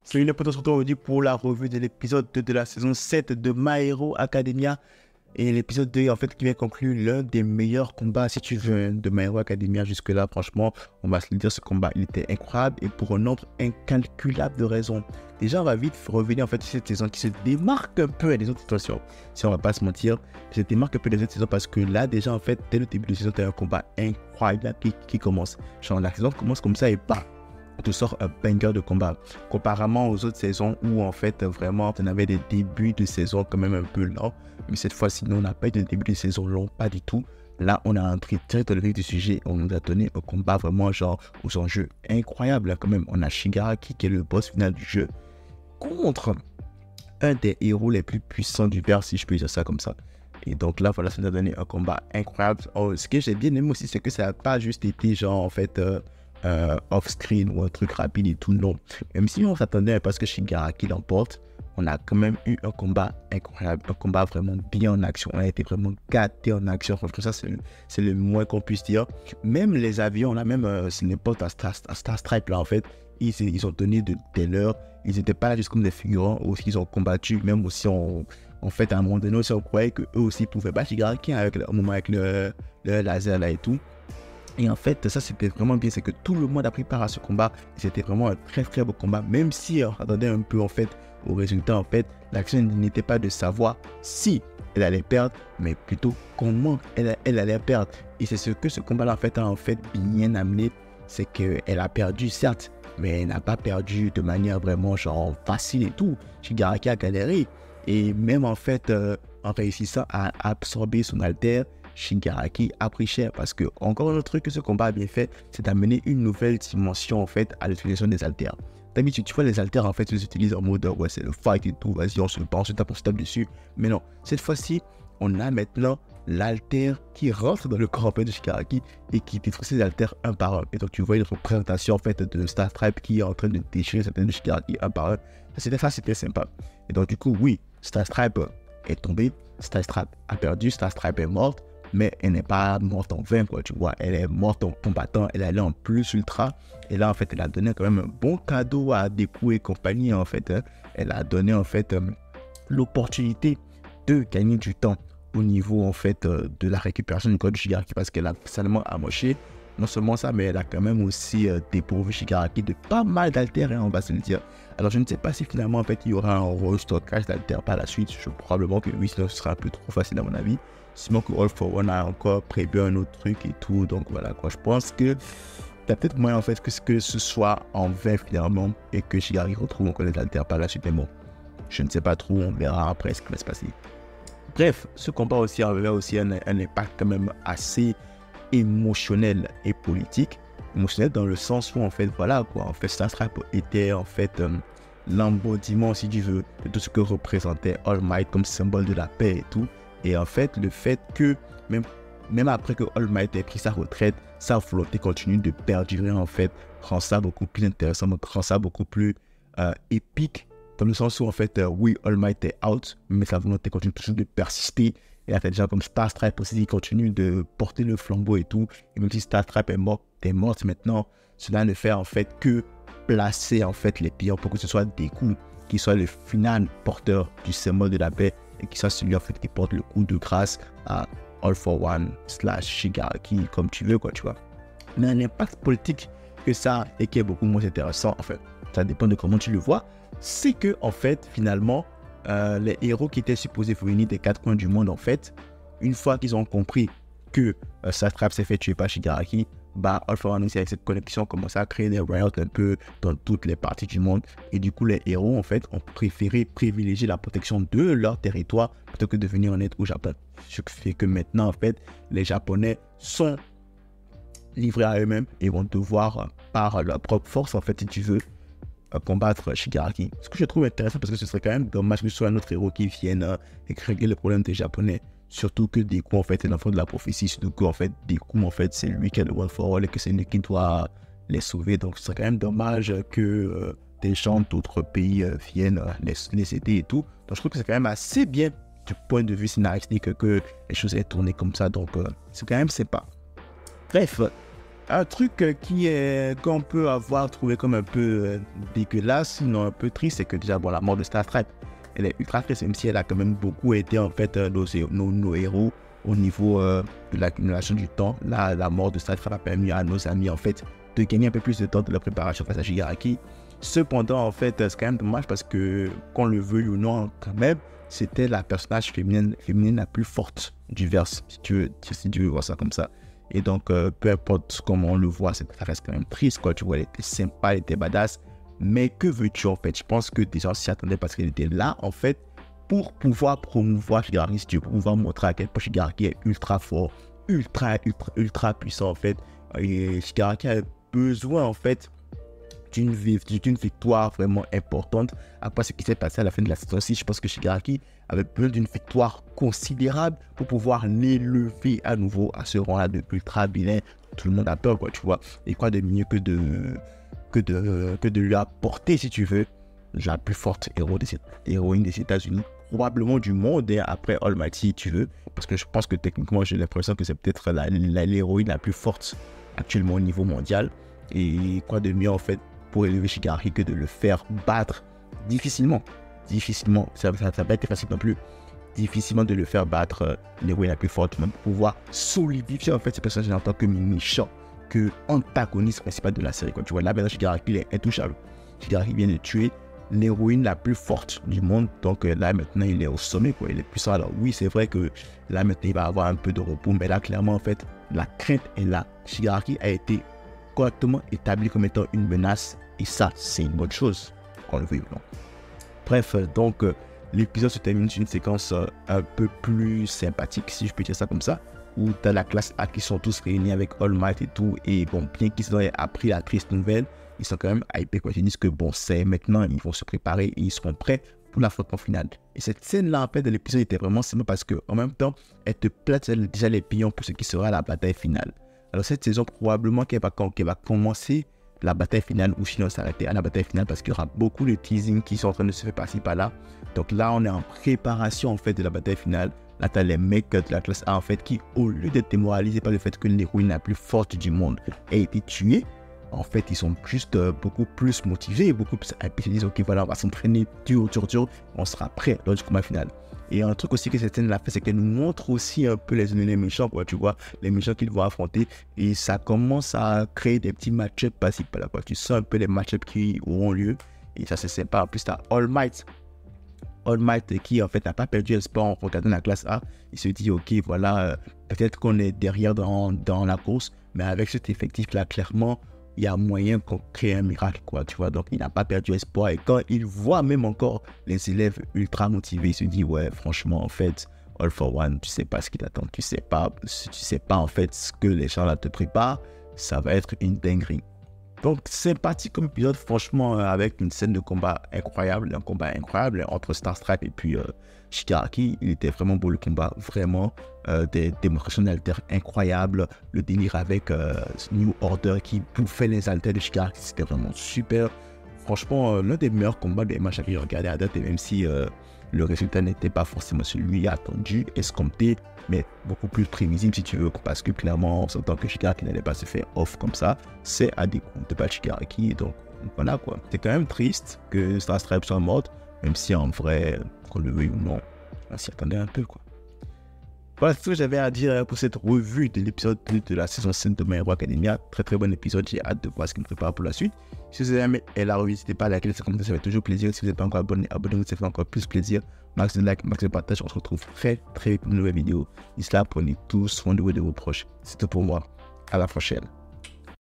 Salut les potes, on se retrouve aujourd'hui pour la revue de l'épisode 2 de la saison 7 de My Hero Academia. Et l'épisode 2, en fait, qui vient conclure l'un des meilleurs combats, si tu veux, de My Hero Academia jusque-là. Franchement, on va se le dire, ce combat, il était incroyable et pour un nombre incalculable de raisons. Déjà, on va vite revenir, en fait, sur cette saison qui se démarque un peu des autres situations. Si on va pas se mentir, se démarque un peu des autres saisons parce que là, déjà, en fait, dès le début de la saison, tu as un combat incroyable qui commence. Genre, la saison commence comme ça et pas. On te sort un banger de combat. Comparément aux autres saisons où en fait vraiment on avait des débuts de saison quand même un peu lents. Mais cette fois-ci, nous on n'a pas eu de début de saison long, pas du tout. Là, on a entré direct dans le vif du sujet. On nous a donné un combat vraiment genre aux enjeux incroyables quand même. On a Shigaraki qui est le boss final du jeu contre un des héros les plus puissants du verre, si je peux dire ça comme ça. Et donc là, voilà, ça nous a donné un combat incroyable. Oh, ce que j'ai bien aimé aussi, c'est que ça n'a pas juste été genre en fait off-screen ou un truc rapide et tout, non. Même si on s'attendait à parce que Shigaraki l'emporte, on a quand même eu un combat incroyable, un combat vraiment bien en action. On a été vraiment gâté en action. Ça, c'est le moins qu'on puisse dire. Même les avions, on a même, c'est n'importe à Star Stripe là en fait, ils ont donné des leurs. Ils n'étaient pas là juste comme des figurants, aussi ils ont combattu, même aussi en fait à un moment donné aussi on croyait qu'eux aussi pouvaient battre Shigaraki avec le laser là et tout. Et en fait, ça c'était vraiment bien, c'est que tout le monde a préparé à ce combat. C'était vraiment un très très beau combat, même si on attendait un peu en fait au résultat. En fait, l'action n'était pas de savoir si elle allait perdre, mais plutôt comment elle allait perdre. Et c'est ce que ce combat-là en fait bien amené, c'est qu'elle a perdu certes, mais elle n'a pas perdu de manière vraiment genre facile et tout. Shigaraki a galéré et même en fait en réussissant à absorber son alter, Shigaraki a pris cher parce que encore un autre truc que ce combat a bien fait, c'est d'amener une nouvelle dimension en fait à l'utilisation des haltères. D'habitude, tu vois les haltères en fait, ils utilisent en mode ouais c'est le fight et tout, vas-y on se bat, on se tape dessus. Mais non, cette fois-ci, on a maintenant l'halter qui rentre dans le corps en fait, de Shigaraki et qui détruit ces haltères un par un. Et donc tu vois une représentation en fait de Star Stripe qui est en train de déchirer certaines de Shigaraki un par un. C'était sympa. Et donc du coup, oui, Star Stripe est tombé, Star Stripe a perdu, Star Stripe est morte. Mais elle n'est pas morte en vain, quoi, tu vois. Elle est morte en combattant, elle est allée en plus ultra. Et là, en fait, elle a donné quand même un bon cadeau à Deku et compagnie, en fait. Elle a donné, en fait, l'opportunité de gagner du temps au niveau, en fait, de la récupération du corps de Shigaraki parce qu'elle a seulement amoché. Non seulement ça, mais elle a quand même aussi dépourvu Shigaraki de pas mal d'altères, hein, on va se le dire. Alors, je ne sais pas si finalement, en fait, il y aura un restockage d'altères par la suite. Probablement que oui, ce sera un peu trop facile à mon avis. Sinon que All for One a encore prévu un autre truc et tout. Donc voilà quoi. Je pense que il y a peut-être moyen en fait que ce soit en vain finalement et que Shigaraki retrouve encore les haltères par la suite. Mais bon, je ne sais pas trop. On verra après ce qui va se passer. Bref, ce combat aussi avait aussi un impact quand même assez émotionnel et politique. Émotionnel dans le sens où en fait voilà quoi. En fait Star Stripe était en fait l'embodiment si tu veux de tout ce que représentait All Might comme symbole de la paix et tout. Et en fait, le fait que même après que All Might ait pris sa retraite, sa volonté continue de perdurer en fait, rend ça beaucoup plus intéressant, rend ça beaucoup plus épique, dans le sens où en fait, oui, All Might est out, mais sa volonté continue toujours de persister. Et là, t'as des gens comme Star Stripe aussi qui continuent de porter le flambeau et tout. Et même si Star Stripe est morte maintenant, cela ne fait en fait que placer en fait les pires pour que ce soit Deku qui soit le final porteur du symbole de la paix et qui soit celui en fait qui porte le coup de grâce à All for One / Shigaraki, comme tu veux quoi, tu vois. Mais un impact politique que ça a et qui est beaucoup moins intéressant, en fait, ça dépend de comment tu le vois, c'est que en fait finalement les héros qui étaient supposés venir des quatre coins du monde en fait, une fois qu'ils ont compris que Satrap s'est fait tuer par Shigaraki, bah All for One aussi avec cette connexion commence à créer des riots un peu dans toutes les parties du monde et du coup les héros en fait ont préféré privilégier la protection de leur territoire plutôt que de venir en aide au Japon. Ce qui fait que maintenant en fait les Japonais sont livrés à eux-mêmes et vont devoir par leur propre force en fait si tu veux combattre Shigaraki. Ce que je trouve intéressant parce que ce serait quand même dommage que ce soit un autre héros qui vienne et régler le problème des Japonais. Surtout que Deku en fait est l'enfant de la prophétie, surtout que en fait Deku en fait c'est lui qui a le One for All et que c'est lui qui doit les sauver. Donc ce serait quand même dommage que des gens d'autres pays viennent les aider et tout. Donc je trouve que c'est quand même assez bien du point de vue scénaristique que les choses aient tourné comme ça. Donc c'est quand même sympa. Bref, Un truc qu'on peut avoir trouvé comme un peu dégueulasse, sinon un peu triste, c'est que déjà, bon, la mort de Starstripe, elle est ultra triste, même si elle a quand même beaucoup aidé en fait nos héros au niveau de l'accumulation du temps. Là, la mort de Starstripe a permis à nos amis en fait de gagner un peu plus de temps de la préparation face à Shigaraki. Cependant, en fait, c'est quand même dommage parce que, qu'on le veuille ou non, quand même, c'était la personnage féminine la plus forte du verse, si tu veux voir ça comme ça. Et donc, peu importe comment on le voit, ça reste quand même triste, quoi. Tu vois, elle était sympa, elle était badass. Mais que veux-tu, en fait? Je pense que des gens s'y attendaient parce qu'elle était là, en fait, pour pouvoir promouvoir Shigaraki, si tu veux, pour pouvoir montrer à quel point Shigaraki est ultra fort, ultra puissant, en fait. Et Shigaraki a besoin, en fait, d'une victoire vraiment importante. Après ce qui s'est passé à la fin de la saison 6, je pense que Shigaraki avait besoin d'une victoire considérable pour pouvoir l'élever à nouveau à ce rang-là de ultra vilain. Tout le monde a peur, quoi, tu vois. Et quoi de mieux que de lui apporter, si tu veux, la plus forte héroïne des États-Unis, probablement du monde, hein, après Almighty, si tu veux. Parce que je pense que techniquement, j'ai l'impression que c'est peut-être l'héroïne la plus forte actuellement au niveau mondial. Et quoi de mieux, en fait, pour élever Shigaraki que de le faire battre difficilement, ça n'a pas été facile non plus, difficilement de le faire battre l'héroïne la plus forte, même pour pouvoir solidifier en fait ce personnage en tant que méchant, que antagoniste principal de la série, quoi. Tu vois, là maintenant Shigaraki il est intouchable. Shigaraki vient de tuer l'héroïne la plus forte du monde, donc là maintenant il est au sommet, quoi. Il est puissant. Alors oui, c'est vrai que là maintenant il va avoir un peu de repos, mais là clairement en fait la crainte est là. Shigaraki a été correctement établi comme étant une menace, et ça c'est une bonne chose, qu'on le veuille ou non. Bref, donc l'épisode se termine sur une séquence un peu plus sympathique, si je peux dire ça comme ça, où tu as la classe A qui sont tous réunis avec All Might et tout, et bon, bien qu'ils aient appris la triste nouvelle, ils sont quand même hypés, quoi. Ils disent que bon, c'est maintenant, ils vont se préparer et ils seront prêts pour l'affrontement final. Et cette scène-là, en fait, de l'épisode était vraiment sympa parce que en même temps, elle te place déjà les pions pour ce qui sera la bataille finale. Alors cette saison, probablement qu'elle va commencer la bataille finale, ou sinon s'arrêter à la bataille finale, parce qu'il y aura beaucoup de teasing qui sont en train de se faire passer par là. Donc là, on est en préparation en fait de la bataille finale. Là, tu as les mecs de la classe A en fait qui, au lieu d'être démoralisés par le fait que l'héroïne la plus forte du monde ait été tuée, en fait, ils sont juste beaucoup plus motivés, beaucoup plus happy. Ils se disent, ok, voilà, on va s'entraîner dur, on sera prêt lors du combat final. Et un truc aussi que cette scène l'a fait, c'est qu'elle nous montre aussi un peu les méchants, quoi, tu vois, les méchants qu'ils vont affronter. Et ça commence à créer des petits match-ups par-ci, par-là, quoi. Tu sens un peu les match-ups qui auront lieu. Et ça, c'est sympa. En plus, tu as All Might qui, en fait, n'a pas perdu espoir en regardant la classe A. Il se dit, ok, voilà, peut-être qu'on est derrière dans la course, mais avec cet effectif-là, clairement, il y a moyen qu'on crée un miracle, quoi, tu vois. Donc, il n'a pas perdu espoir. Et quand il voit même encore les élèves ultra motivés, il se dit, ouais, franchement, en fait, All for One, tu sais pas ce qui t'attend. Tu sais pas, en fait, ce que les gens là te préparent. Ça va être une dinguerie. Donc, sympathique comme épisode, franchement, avec une scène de combat incroyable, un combat incroyable entre Starstripe et puis Shigaraki. Il était vraiment beau le combat, vraiment. Des démonstrations d'altères incroyables, le délire avec New Order qui bouffait les haltères de Shigaraki, c'était vraiment super. Franchement, l'un des meilleurs combats des matchs que j'ai regardé à date, et même si le résultat n'était pas forcément celui attendu, escompté, mais beaucoup plus prévisible si tu veux, parce que clairement, on s'entend que Shigaraki n'allait pas se faire off comme ça, c'est à des coups de pas Shigaraki, donc voilà quoi. C'est quand même triste que Starstripe soit morte, même si en vrai, qu'on le veuille ou non, on s'y attendait un peu quoi. Voilà, c'est ce que j'avais à dire pour cette revue de l'épisode 2 de la saison 5 de My Hero Academia. Très très bon épisode, j'ai hâte de voir ce qu'il me prépare pour la suite. Si vous avez aimé la revue, n'hésitez pas à liker, ça fait toujours plaisir. Si vous n'êtes pas encore abonné, abonnez-vous, ça fait encore plus plaisir. Max de like, max de partage, on se retrouve très très vite pour une nouvelle vidéo. D'ici là, prenez tous soin de vous et de vos proches. C'est tout pour moi, à la prochaine.